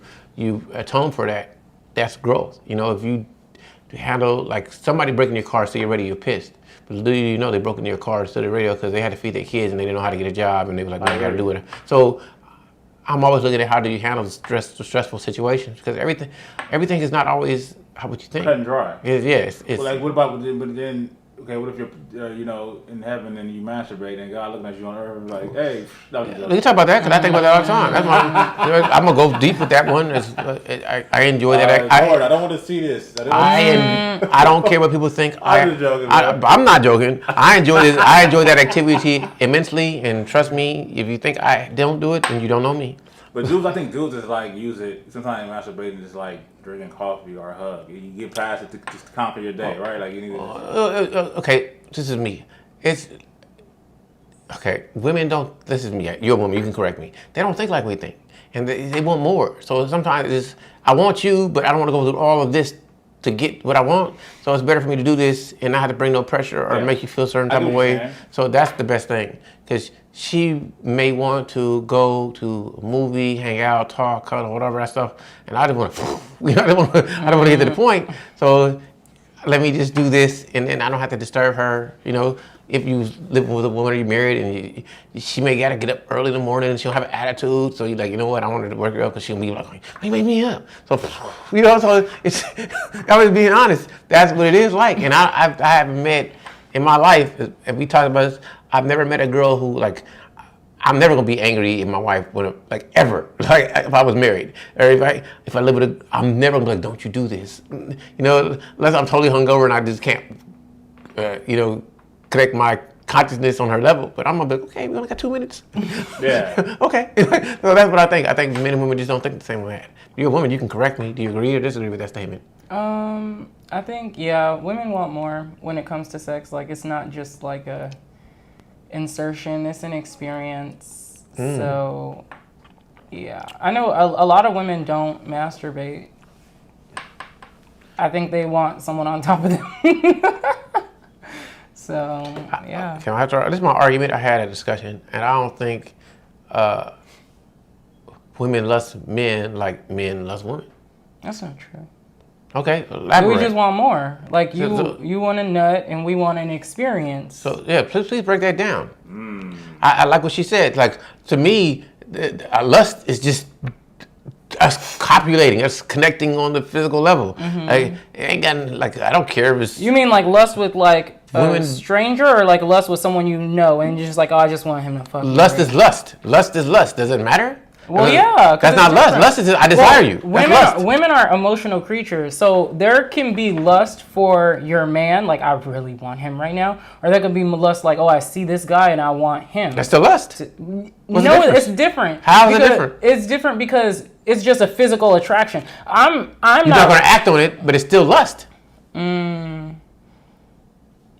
atone for that. That's growth. You know, if you handle, like, somebody breaking your car, so you're pissed. But do you know they broke into your car to the radio because they had to feed their kids and they didn't know how to get a job, and they were like, no, you got to do it. So I'm always looking at how do you handle the stressful situations, because everything is not always how what you think.
Cut and dry.
It's
well, like, what about, but then, okay, what if you're, in heaven and you masturbate and God looking at you on earth like, hey,
we can talk about that, because I think about that all the time. That's why I'm going to go deep with that one. I enjoy that.
Lord, I don't want to see this.
I don't care what people think.
I'm just joking.
I'm not joking. I enjoy this. I enjoy that activity immensely, and trust me, if you think I don't do it, then you don't know me.
But I think dudes is like, use it, sometimes masturbating is like drinking coffee or a hug. You get past it to just conquer your day, right? Like, you need to...
Okay, this is me. Okay, women don't, this is me, you're a woman, you can correct me. They don't think like we think, and they want more. So sometimes it's, I want you, but I don't want to go through all of this to get what I want. So it's better for me to do this and not have to bring no pressure or make you feel a certain type of way. So that's the best thing, because she may want to go to a movie, hang out, talk, cuddle, whatever that stuff, and I just want to, I don't want to get to the point. So let me just do this, and then I don't have to disturb her. If you live with a woman or you're married, and she may gotta get up early in the morning and she'll have an attitude, so you're like, you know what, I wanted to work her up, because she'll be like, why you wake me up? So, so it's, I was being honest, that's what it is like. And I haven't met, in my life, if we talk about this, I've never met a girl who, like, I'm never gonna be angry at my wife like ever. Like if I was married, or if I live with I'm never gonna be like, don't you do this, unless I'm totally hungover and I just can't, connect my consciousness on her level. But I'm gonna be like, okay, we only got 2 minutes.
Yeah.
Okay. So that's what I think. I think men and women just don't think the same way. You're a woman, you can correct me. Do you agree or disagree with that statement?
I think women want more when it comes to sex. Like it's not just like a insertion, it's an experience. So I know a lot of women don't masturbate. I think they want someone on top of them. So
This is my argument. I had a discussion, and I don't think women lust men like men lust women. That's
not true.
Okay, elaborate.
We just want more. Like you want a nut, and we want an experience.
So please break that down. I like what she said. Like to me, lust is just us copulating, us connecting on the physical level. Like it ain't got I don't care if it's.
You mean like lust with like a stranger, or like lust with someone you know, and you're just like, oh, I just want him to fuck.
Lust is lust. Lust is lust. Does it matter?
Well, yeah.
That's not lust. Lust is I desire you.
Women are emotional creatures. So there can be lust for your man, like I really want him right now. Or there can be lust like, oh, I see this guy and I want him.
That's still lust.
It's different.
How is it different?
It's different because it's just a physical attraction. You're
not going to act on it, but it's still lust.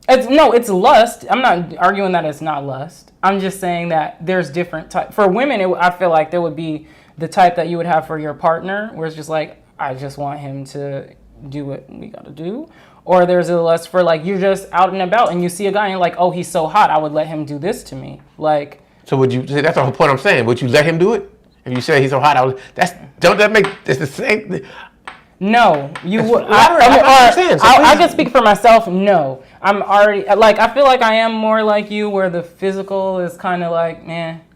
It's lust. I'm not arguing that it's not lust. I'm just saying that there's different types. For women, I feel like there would be the type that you would have for your partner, where it's just like, I just want him to do what we got to do. Or there's a lust for like, you're just out and about and you see a guy and you're like, oh, he's so hot, I would let him do this to me. Like.
So would you, that's the whole point I'm saying. Would you let him do it? If you say he's so hot, it's the same.
No, you would. I can speak for myself. No, I'm already like I feel like I am more like you, where the physical is kind of like,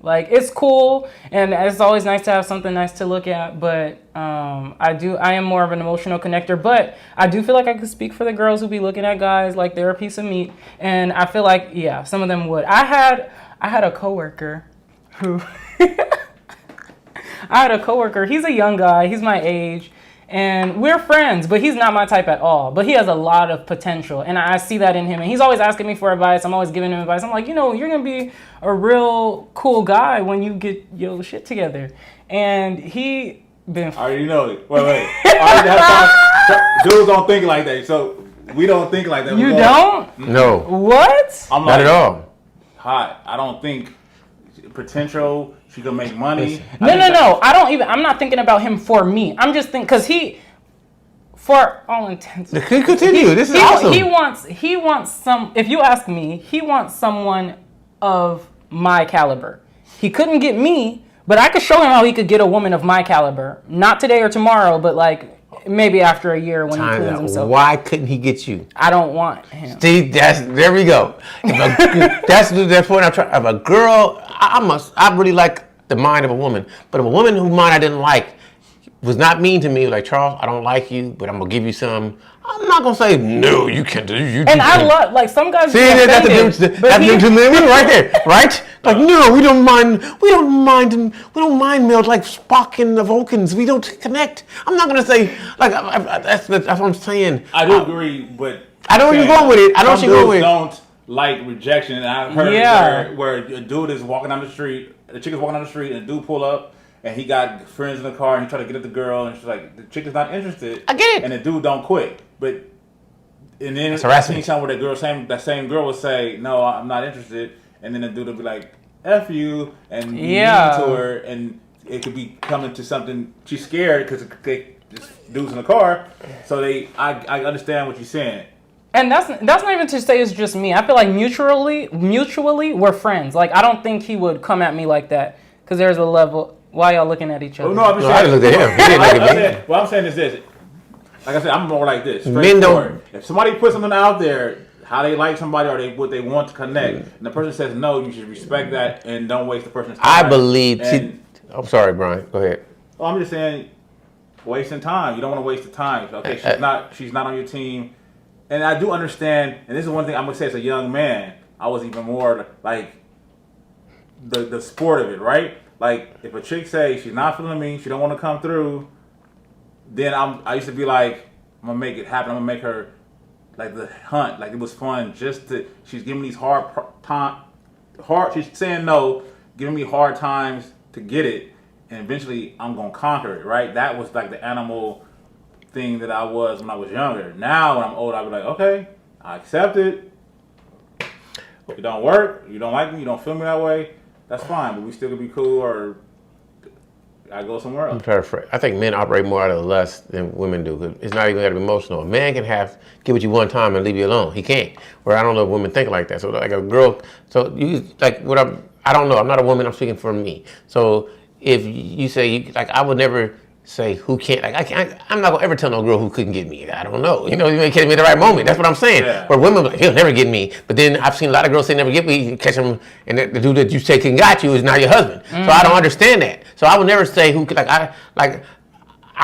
like it's cool and it's always nice to have something nice to look at. But I am more of an emotional connector. But I do feel like I could speak for the girls who be looking at guys like they're a piece of meat, and I feel like some of them would. I had a coworker who He's a young guy. He's my age. And we're friends, but he's not my type at all. But he has a lot of potential, and I see that in him. And he's always asking me for advice. I'm always giving him advice. I'm like, you're going to be a real cool guy when you get your shit together. And he been...
I already know it. Wait. Dudes don't think like that, so we don't think like that.
You don't?
No.
What?
I'm
not at all.
Hot. I don't think potential... She can make money.
No. I'm not thinking about him for me. I'm just thinking because for all intents.
Continue. This is awesome.
He wants some. If you ask me, he wants someone of my caliber. He couldn't get me, but I could show him how he could get a woman of my caliber. Not today or tomorrow, but like maybe after a year when he cleans himself.
Why couldn't he get you?
I don't want him.
See, there we go. That's the point I'm trying. If a girl, I really like the mind of a woman, but if a woman whose mind I didn't like was not mean to me, like, Charles, I don't like you, but I'm gonna give you some. I'm not gonna say no. You can't do.
And I love like some guys.
See, that's the difference. That's the difference right there, right? Like, no, we don't mind. We don't mind males like Spock and the Vulcans. We don't connect. I'm not gonna say like that's what I'm saying.
I do agree, but
I know where you're going with it. I know what you're going with it.
Don't like rejection, and I've heard where a dude is walking down the street, the chick is walking down the street, and a dude pull up. And he got friends in the car, and he tried to get at the girl, and she's like, the chick is not interested.
I get it.
And the dude don't quit. But and then anytime where that same girl would say, no, I'm not interested, and then the dude would be like, F you, and be mean to her, and it could be coming to something. She's scared because they just dudes in the car. So I understand what you're saying.
And that's not even to say it's just me. I feel like mutually we're friends. Like I don't think he would come at me like that because there's a level. Why y'all looking at each other?
Oh, no, I'm saying,
I looked at him. He didn't look at me.
What I'm saying is this. Like I said, I'm more like this.
Men don't.
If somebody puts something out there, how they like somebody or what they want to connect, and the person says no, you should respect that and don't waste the person's time.
I believe. I'm sorry, Brian. Go ahead.
Well, I'm just saying, wasting time. You don't want to waste the time. Okay, she's not on your team, and I do understand. And this is one thing I'm gonna say as a young man, I was even more like. the sport of it, right? Like if a chick say she's not feeling me, she don't want to come through, then I used to be like, I'm gonna make it happen. I'm gonna make her like the hunt, like it was fun. She's giving me these she's saying no, giving me hard times to get it, and eventually I'm gonna conquer it, right? That was like the animal thing that I was when I was younger. Now when I'm old, I'll be like, okay, I accept it. If it don't work, you don't like me, you don't feel me that way, that's fine, but we still could be cool, or I go somewhere else.
I think men operate more out of lust than women do. Cause it's not even got to be emotional. A man can give it you one time and leave you alone. He can't. Where I don't know if women think like that. So like a girl, so you like what I don't know. I'm not a woman. I'm speaking for me. So if you say like I would never say who can't. Like I'm not gonna ever tell no girl who couldn't get me. I don't know. You may catch me at the right moment. That's what I'm saying.
Yeah.
Where women like he'll never get me. But then I've seen a lot of girls say never get me. You catch them, and the dude that you say can got you is not your husband. Mm-hmm. So I don't understand that. So I would never say who I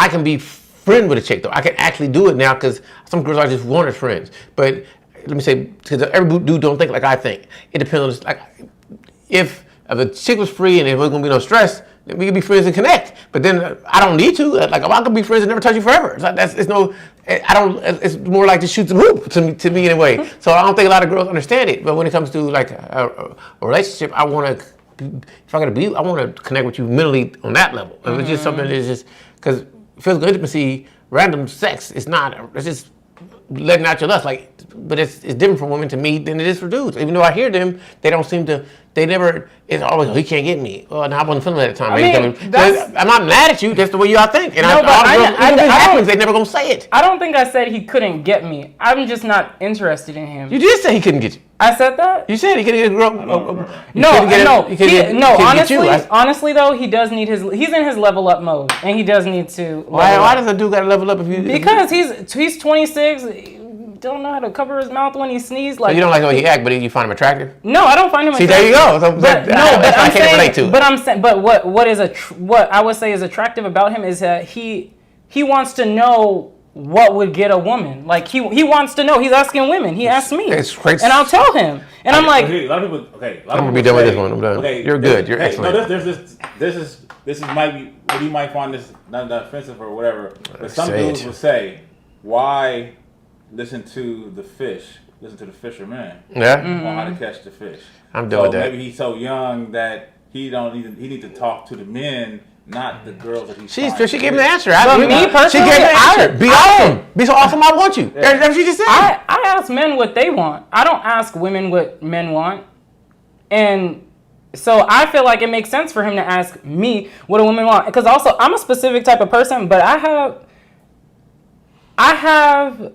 can be friend with a chick though. I can actually do it now because some girls I just want as friends. But let me say because every dude don't think like I think. It depends on like if a chick was free and there wasn't gonna be no stress. We could be friends and connect, but then I don't need to. Like I could be friends and never touch you forever. It's like it's more like to shoot the hoop to me in a way. So I don't think a lot of girls understand it. But when it comes to like a relationship, I want to connect with you mentally on that level. If it's just something that's just because physical intimacy, random sex, it's just letting out your lust. But it's different for women to me than it is for dudes. Even though I hear them, they don't seem to. They never. It's always he can't get me. Well, no, I wasn't feeling at the time. I'm not mad at you. That's the way y'all think. And they're never gonna say it.
I don't think I said he couldn't get me. I'm just not interested in him.
You did say he couldn't get you.
I said that.
You said he couldn't get a girl.
Honestly though, he does need his. He's in his level up mode, and he does need to.
Why does a dude gotta level up if you?
Because he's 26. Don't know how to cover his mouth when he sneezes. Like
so you don't like the way he act, but you find him attractive?
No, I don't find him attractive.
See, there you go. So, I can't relate to it.
But I'm saying, what I would say is attractive about him is that he wants to know what would get a woman. Like he wants to know. He's asking women. He asks me, and I'll tell him. And I'm like,
a lot of people. Okay,
I'm gonna be done with this one. I'm done. Okay, you're good. You're excellent.
No, this is might be what you might find this not offensive or whatever. But some dudes will say, why listen to the fisherman.
Yeah.
On how to catch the fish.
I'm done with that.
Maybe he's so young that he need to talk to the men, not the girls that he's.
She gave me the answer.
Me personally,
she gave me the answer. Be awesome. Be so awesome. I want you. That's what she just said.
I ask men what they want. I don't ask women what men want, and so I feel like it makes sense for him to ask me what a woman wants. Because also I'm a specific type of person, but I have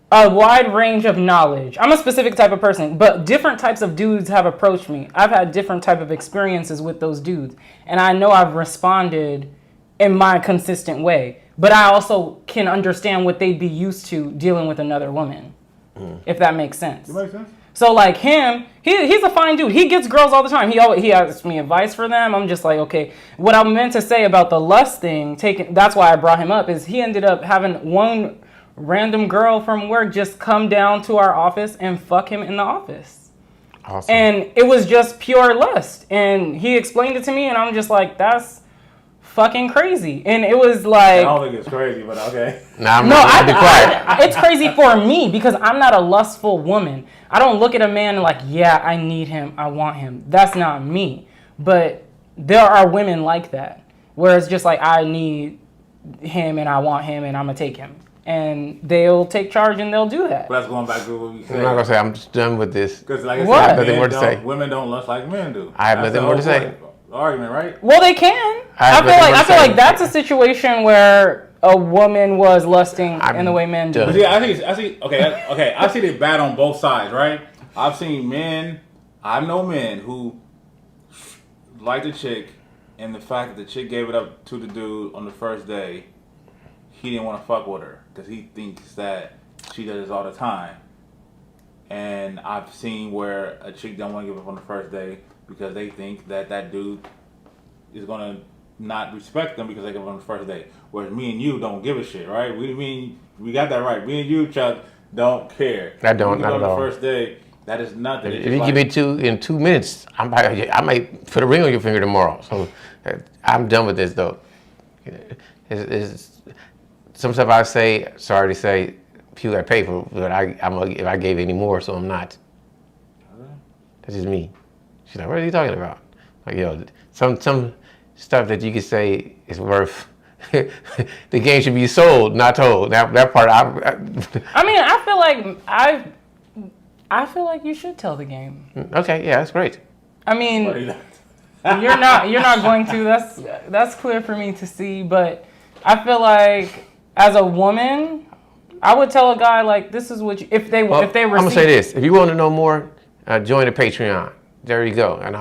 a wide range of knowledge. I'm a specific type of person, but different types of dudes have approached me. I've had different type of experiences with those dudes, and I know I've responded in my consistent way, but I also can understand what they'd be used to dealing with another woman, if that makes sense.
It makes sense.
So like him, he's a fine dude. He gets girls all the time. He asks me advice for them. I'm just like, okay. What I meant to say about the lust thing, that's why I brought him up, is he ended up having one random girl from work just come down to our office and fuck him in the office.
Awesome.
And it was just pure lust. And he explained it to me, and I'm just like, that's fucking crazy. And it was like,
I don't think it's crazy, but okay.
It's crazy for me because I'm not a lustful woman. I don't look at a man like, yeah, I need him, I want him. That's not me. But there are women like that, where it's just like, I need him and I want him and I'm gonna take him. And they'll take charge and they'll do that.
But that's going back to what we said.
I'm not going to say I'm just done with this.
Because like I
said, nothing more to say.
Women don't lust like men do.
I have nothing more to say.
Argument, right?
Well, they can. I feel like that's a situation where a woman was lusting in the way men do.
See, I see. Okay. I see it bad on both sides, right? I've seen men. I know men who liked a chick, and the fact that the chick gave it up to the dude on the first day, he didn't want to fuck with her because he thinks that she does this all the time. And I've seen where a chick don't want to give up on the first day because they think that that dude is going to not respect them because they give up on the first day. Whereas me and you don't give a shit, right? We got that right. Me and you, Chuck, don't care.
I don't, not at all.
On the first day, That is nothing.
If you give me in 2 minutes, I might put a ring on your finger tomorrow. So I'm done with this though. It's some stuff I say, sorry to say, people got to pay for, but if I gave any more, so I'm not. That's just me. She's like, what are you talking about? Like, some stuff that you could say is worth. The game should be sold, not told. That part,
I mean, I feel like you should tell the game.
Okay, yeah, that's great.
I mean, you're not going to. That's clear for me to see. But I feel like as a woman, I would tell a guy like, this is what if they were. I'm
gonna say this: if you want to know more, join the Patreon. There you go, and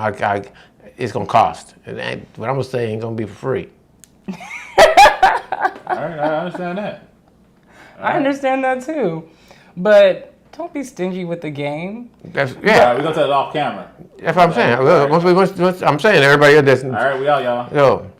it's gonna cost. And what I'm gonna say ain't gonna be for free.
All right, I understand that.
I understand that too, but don't be stingy with the game.
That's
we're gonna tell it off camera.
That's what I'm saying. I'm saying everybody else.
All right, we out, y'all.
Yo.